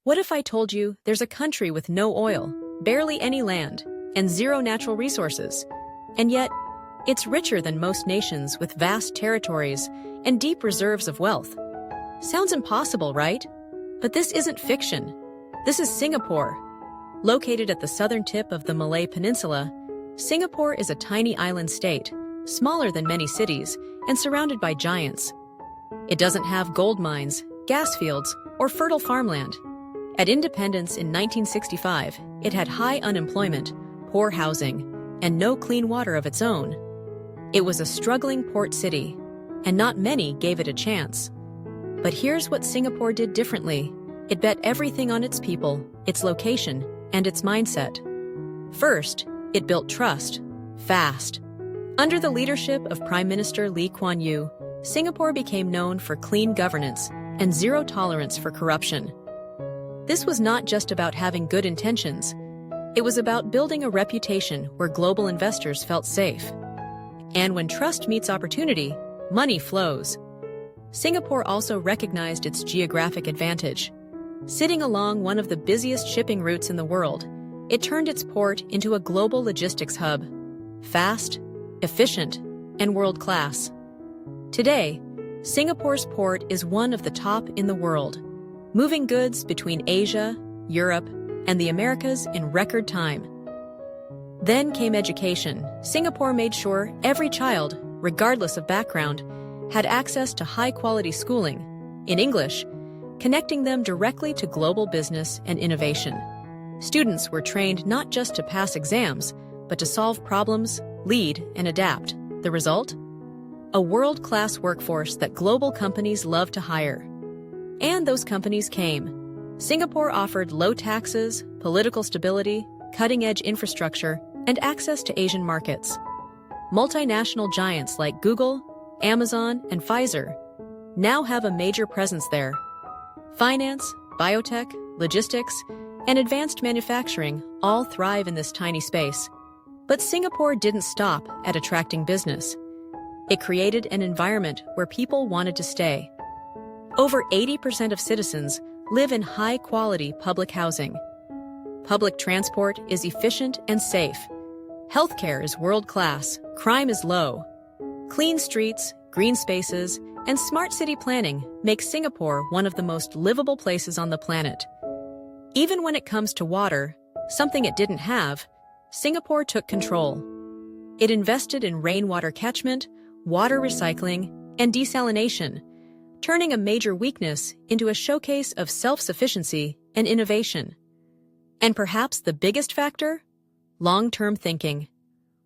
What if I told you there's a country with no oil, barely any land, and zero natural resources? And yet, it's richer than most nations with vast territories and deep reserves of wealth. Sounds impossible, right? But this isn't fiction. This is Singapore. Located at the southern tip of the Malay Peninsula, Singapore is a tiny island state, smaller than many cities, and surrounded by giants. It doesn't have gold mines, gas fields, or fertile farmland. At independence in 1965, it had high unemployment, poor housing, and no clean water of its own. It was a struggling port city, and not many gave it a chance. But here's what Singapore did differently. It bet everything on its people, its location, and its mindset. First, it built trust, fast. Under the leadership of Prime Minister Lee Kuan Yew, Singapore became known for clean governance and zero tolerance for corruption. This was not just about having good intentions. It was about building a reputation where global investors felt safe. And when trust meets opportunity, money flows. Singapore also recognized its geographic advantage. Sitting along one of the busiest shipping routes in the world, it turned its port into a global logistics hub. Fast, efficient, and world-class. Today, Singapore's port is one of the top in the world, moving goods between Asia, Europe, and the Americas in record time. Then came education. Singapore made sure every child, regardless of background, had access to high-quality schooling, in English, connecting them directly to global business and innovation. Students were trained not just to pass exams, but to solve problems, lead, and adapt. The result? A world-class workforce that global companies love to hire. And those companies came. Singapore offered low taxes, political stability, cutting-edge infrastructure, and access to Asian markets. Multinational giants like Google, Amazon, and Pfizer now have a major presence there. Finance, biotech, logistics, and advanced manufacturing all thrive in this tiny space. But Singapore didn't stop at attracting business. It created an environment where people wanted to stay. Over 80% of citizens live in high-quality public housing. Public transport is efficient and safe. Healthcare is world-class, crime is low. Clean streets, green spaces, and smart city planning make Singapore one of the most livable places on the planet. Even when it comes to water, something it didn't have, Singapore took control. It invested in rainwater catchment, water recycling, and desalination, turning a major weakness into a showcase of self-sufficiency and innovation. And perhaps the biggest factor? Long-term thinking.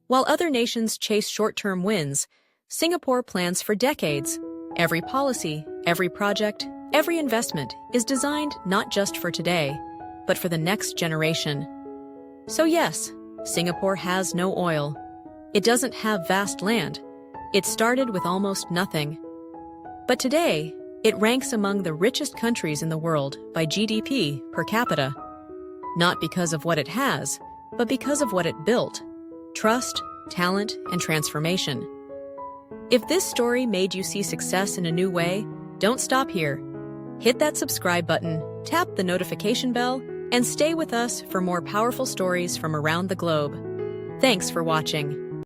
While other nations chase short-term wins, Singapore plans for decades. Every policy, every project, every investment is designed not just for today, but for the next generation. So yes, Singapore has no oil. It doesn't have vast land. It started with almost nothing. But today, it ranks among the richest countries in the world by GDP per capita. Not because of what it has, but because of what it built: trust, talent, and transformation. If this story made you see success in a new way, don't stop here. Hit that subscribe button, tap the notification bell, and stay with us for more powerful stories from around the globe. Thanks for watching.